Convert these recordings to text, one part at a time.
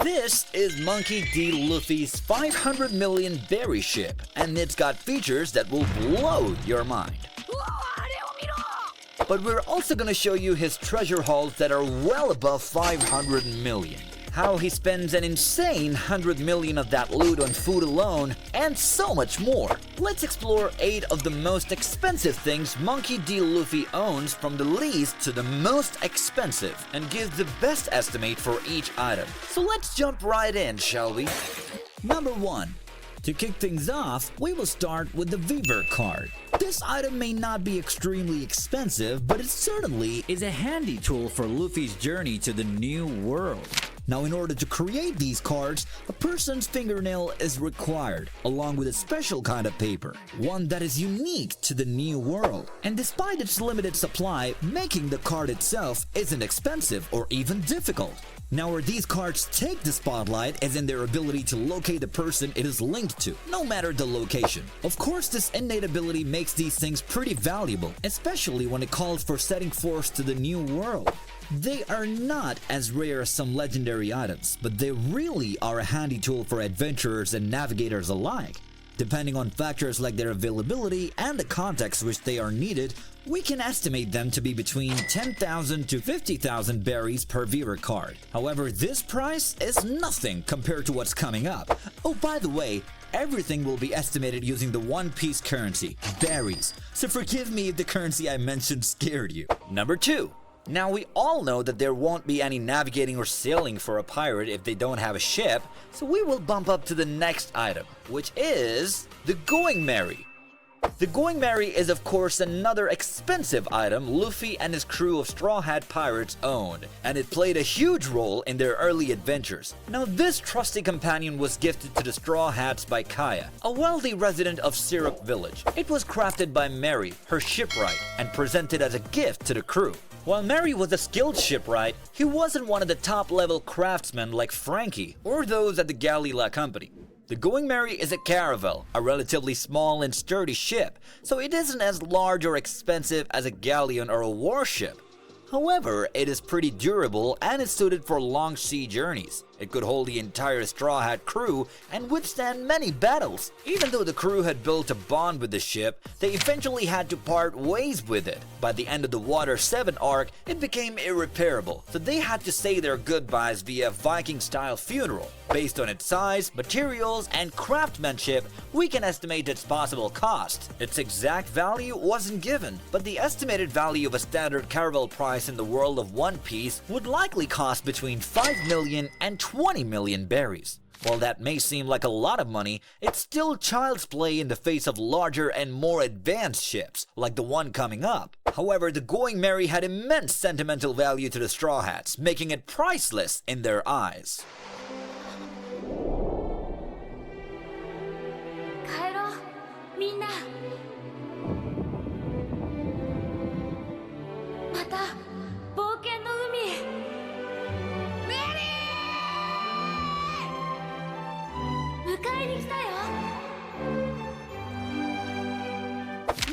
This is Monkey D. Luffy's 500 million berry ship, and it's got features that will blow your mind. But we're also gonna show you his treasure hauls that are well above 500 million. How he spends an insane 100 million of that loot on food alone, and so much more. Let's explore 8 of the most expensive things Monkey D. Luffy owns from the least to the most expensive, and give the best estimate for each item. So let's jump right in, shall we? Number 1. To kick things off, we will start with the Weaver card. This item may not be extremely expensive, but it certainly is a handy tool for Luffy's journey to the new world. Now, in order to create these cards, a person's fingernail is required, along with a special kind of paper, one that is unique to the new world. And despite its limited supply, making the card itself isn't expensive or even difficult. Now, where these cards take the spotlight is in their ability to locate the person it is linked to, no matter the location. Of course, this innate ability makes these things pretty valuable, especially when it calls for setting forth to the new world. They are not as rare as some legendary items, but they really are a handy tool for adventurers and navigators alike. Depending on factors like their availability and the context which they are needed, we can estimate them to be between 10,000 to 50,000 berries per Weaver card. However, this price is nothing compared to what's coming up. Oh, by the way, everything will be estimated using the One Piece currency, berries. So forgive me if the currency I mentioned scared you. Number 2. Now, we all know that there won't be any navigating or sailing for a pirate if they don't have a ship, so we will bump up to the next item, which is the Going Merry. The Going Merry is of course another expensive item Luffy and his crew of Straw Hat pirates owned, and it played a huge role in their early adventures. Now, this trusty companion was gifted to the Straw Hats by Kaya, a wealthy resident of Syrup Village. It was crafted by Mary, her shipwright, and presented as a gift to the crew. While Mary was a skilled shipwright, he wasn't one of the top-level craftsmen like Frankie or those at the Galila Company. The Going Merry is a caravel, a relatively small and sturdy ship, so it isn't as large or expensive as a galleon or a warship. However, it is pretty durable and is suited for long sea journeys. It could hold the entire Straw Hat crew and withstand many battles. Even though the crew had built a bond with the ship, they eventually had to part ways with it. By the end of the Water 7 arc, it became irreparable, so they had to say their goodbyes via Viking-style funeral. Based on its size, materials, and craftsmanship, we can estimate its possible cost. Its exact value wasn't given, but the estimated value of a standard caravel price in the world of One Piece would likely cost between 5 million and 20 million berries. While that may seem like a lot of money, it's still child's play in the face of larger and more advanced ships, like the one coming up. However, the Going Merry had immense sentimental value to the Straw Hats, making it priceless in their eyes. 帰ろうみんなまた冒険の海へメリー迎えに来たよ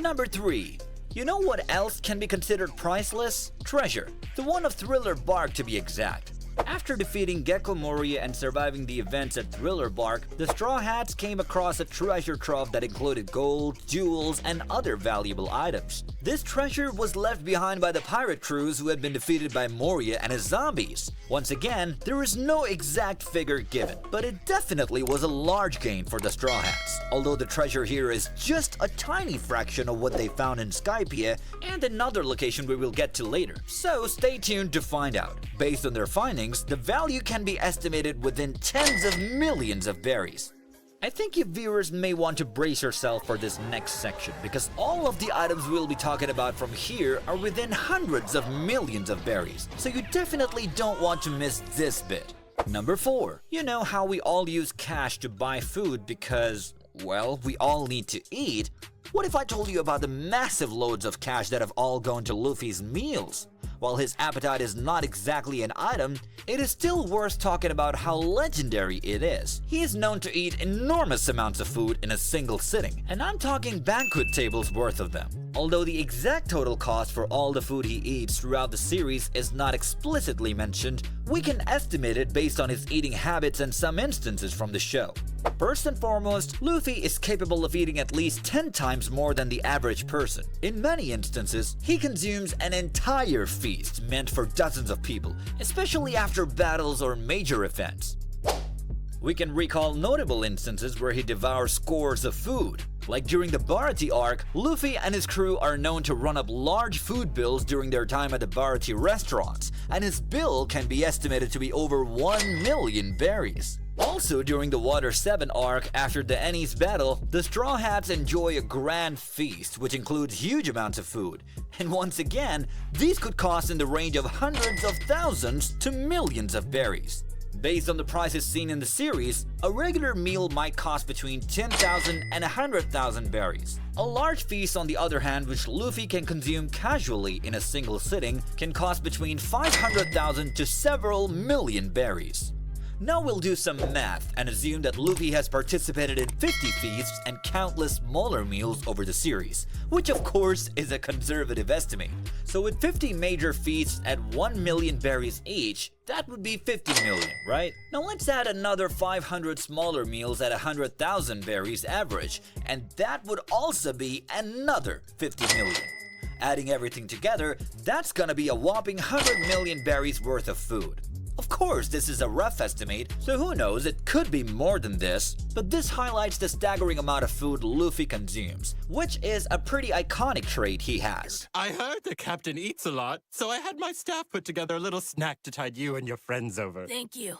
Number 3. You know what else can be considered priceless? Treasure. The one of Thriller Bark to be exact. After defeating Gecko Moria and surviving the events at Thriller Bark, the Straw Hats came across a treasure trove that included gold, jewels, and other valuable items. This treasure was left behind by the pirate crews who had been defeated by Moria and his zombies. Once again, there is no exact figure given, but it definitely was a large gain for the Straw Hats, although the treasure here is just a tiny fraction of what they found in Skypiea and another location we will get to later. So stay tuned to find out. Based on their findings, the value can be estimated within tens of millions of berries. I think you viewers may want to brace yourself for this next section, because all of the items we'll be talking about from here are within hundreds of millions of berries, so you definitely don't want to miss this bit. Number 4. You know how we all use cash to buy food because, well, we all need to eat? What if I told you about the massive loads of cash that have all gone to Luffy's meals? While his appetite is not exactly an item, it is still worth talking about how legendary it is. He is known to eat enormous amounts of food in a single sitting, and I'm talking banquet tables worth of them. Although the exact total cost for all the food he eats throughout the series is not explicitly mentioned, we can estimate it based on his eating habits and some instances from the show. First and foremost, Luffy is capable of eating at least 10 times more than the average person. In many instances, he consumes an entire feast meant for dozens of people, especially after battles or major events. We can recall notable instances where he devours scores of food. Like during the Bharati arc, Luffy and his crew are known to run up large food bills during their time at the Bharati restaurants, and his bill can be estimated to be over 1 million berries. Also, during the Water 7 arc after the Enies battle, the Straw Hats enjoy a grand feast which includes huge amounts of food. And once again, these could cost in the range of hundreds of thousands to millions of berries. Based on the prices seen in the series, a regular meal might cost between 10,000 and 100,000 berries. A large feast, on the other hand, which Luffy can consume casually in a single sitting, can cost between 500,000 to several million berries. Now we'll do some math and assume that Luffy has participated in 50 feasts and countless smaller meals over the series, which of course is a conservative estimate. So with 50 major feasts at 1 million berries each, that would be 50 million, right? Now let's add another 500 smaller meals at 100,000 berries average, and that would also be another 50 million. Adding everything together, that's gonna be a whopping 100 million berries worth of food. Of course, this is a rough estimate, so who knows, it could be more than this, but this highlights the staggering amount of food Luffy consumes, which is a pretty iconic trait he has. I heard the captain eats a lot, so I had my staff put together a little snack to tide you and your friends over. Thank you.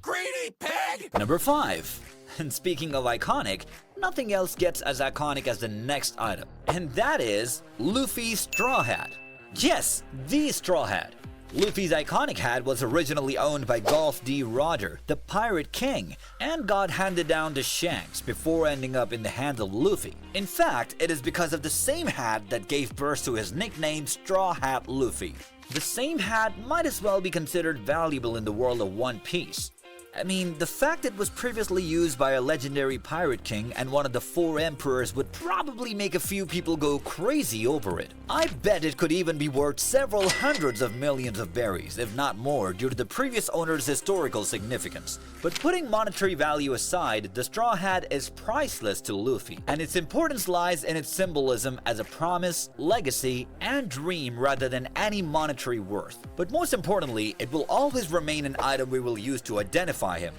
Greedy pig! Number 5. And speaking of iconic, nothing else gets as iconic as the next item, and that is Luffy's straw hat. Yes, the straw hat. Luffy's iconic hat was originally owned by Gulf D. Roger, the Pirate King, and got handed down to Shanks before ending up in the hands of Luffy. In fact, it is because of the same hat that gave birth to his nickname Straw Hat Luffy. The same hat might as well be considered valuable in the world of One Piece. I mean, the fact it was previously used by a legendary pirate king and one of the 4 emperors would probably make a few people go crazy over it. I bet it could even be worth several hundreds of millions of berries, if not more, due to the previous owner's historical significance. But putting monetary value aside, the straw hat is priceless to Luffy, and its importance lies in its symbolism as a promise, legacy, and dream rather than any monetary worth. But most importantly, it will always remain an item we will use to identify him.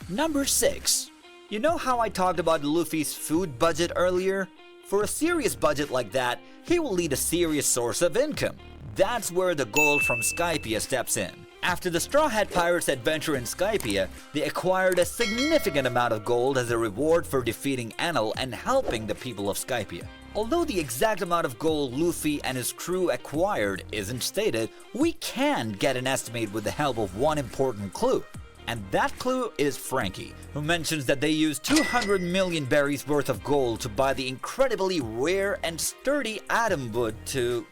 Number 6. You know how I talked about Luffy's food budget earlier? For a serious budget like that, he will need a serious source of income. That's where the gold from Skypiea steps in. After the Straw Hat Pirates' adventure in Skypiea, they acquired a significant amount of gold as a reward for defeating Enel and helping the people of Skypiea. Although the exact amount of gold Luffy and his crew acquired isn't stated, we can get an estimate with the help of one important clue. And that clue is Frankie, who mentions that they used 200 million berries worth of gold to buy the incredibly rare and sturdy atom wood to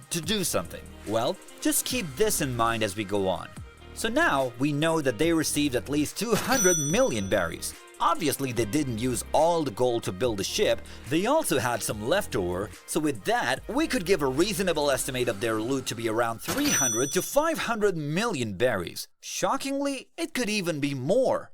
do something. Well, just keep this in mind as we go on. So now we know that they received at least 200 million berries. Obviously they didn't use all the gold to build the ship, they also had some leftover, so with that, we could give a reasonable estimate of their loot to be around 300 to 500 million berries. Shockingly, it could even be more.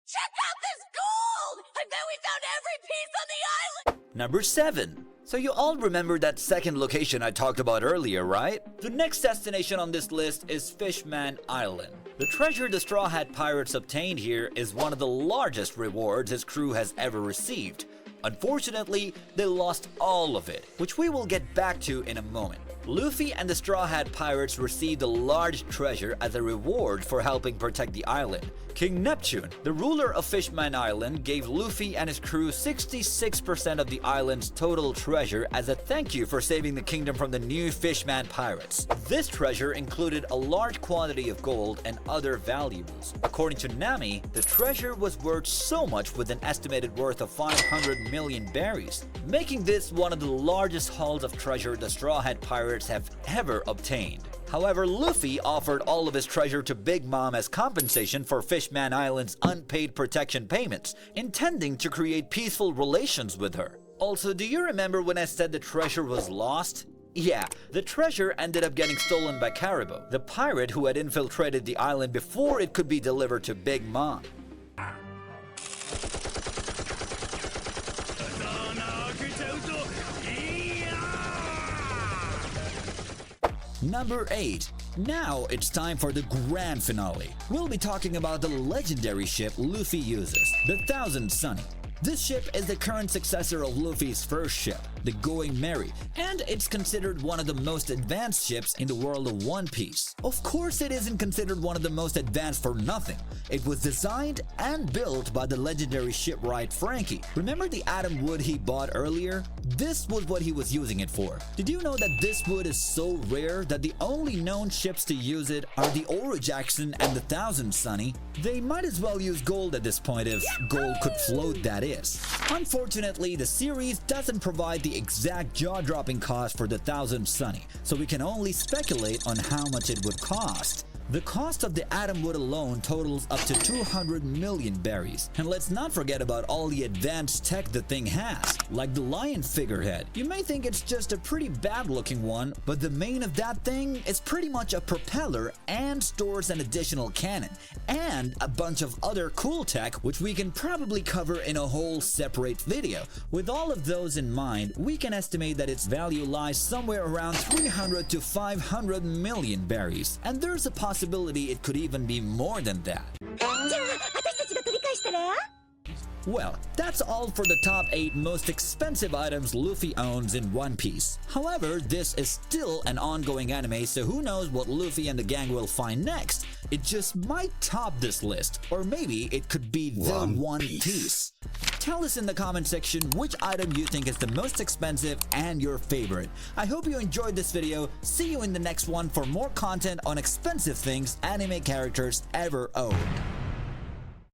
Check out this gold! I bet we found every piece on the island! Number 7. So you all remember that second location I talked about earlier, right? The next destination on this list is Fishman Island. The treasure the Straw Hat Pirates obtained here is one of the largest rewards his crew has ever received. Unfortunately, they lost all of it, which we will get back to in a moment. Luffy and the Straw Hat Pirates received a large treasure as a reward for helping protect the island. King Neptune, the ruler of Fishman Island, gave Luffy and his crew 66% of the island's total treasure as a thank you for saving the kingdom from the new Fishman Pirates. This treasure included a large quantity of gold and other valuables. According to Nami, the treasure was worth so much with an estimated worth of 500 million berries, making this one of the largest hauls of treasure the Straw Hat Pirates have ever obtained. However, Luffy offered all of his treasure to Big Mom as compensation for Fishman Island's unpaid protection payments, intending to create peaceful relations with her. Also, do you remember when I said the treasure was lost? Yeah, the treasure ended up getting stolen by Caribou, the pirate who had infiltrated the island before it could be delivered to Big Mom. Number 8. Now it's time for the grand finale. We'll be talking about the legendary ship Luffy uses, the Thousand Sunny. This ship is the current successor of Luffy's first ship, the Going Merry, and it's considered one of the most advanced ships in the world of One Piece. Of course, it isn't considered one of the most advanced for nothing. It was designed and built by the legendary shipwright Frankie. Remember the atom wood he bought earlier? This was what he was using it for. Did you know that this wood is so rare that the only known ships to use it are the Oro Jackson and the Thousand Sunny? They might as well use gold at this point if gold could float, that is. Unfortunately, the series doesn't provide the exact jaw-dropping cost for the Thousand Sunny, so we can only speculate on how much it would cost. The cost of the atom wood alone totals up to 200 million berries. And let's not forget about all the advanced tech the thing has, like the lion figurehead. You may think it's just a pretty bad looking one, but the main of that thing is pretty much a propeller and stores an additional cannon, and a bunch of other cool tech which we can probably cover in a whole separate video. With all of those in mind, we can estimate that its value lies somewhere around 300 to 500 million berries, and there's a possibility it could even be more than that. Well, that's all for the top 8 most expensive items Luffy owns in One Piece. However, this is still an ongoing anime, so who knows what Luffy and the gang will find next. It just might top this list, or maybe it could be the One Piece. Tell us in the comment section which item you think is the most expensive and your favorite. I hope you enjoyed this video. See you in the next one for more content on expensive things anime characters ever owned.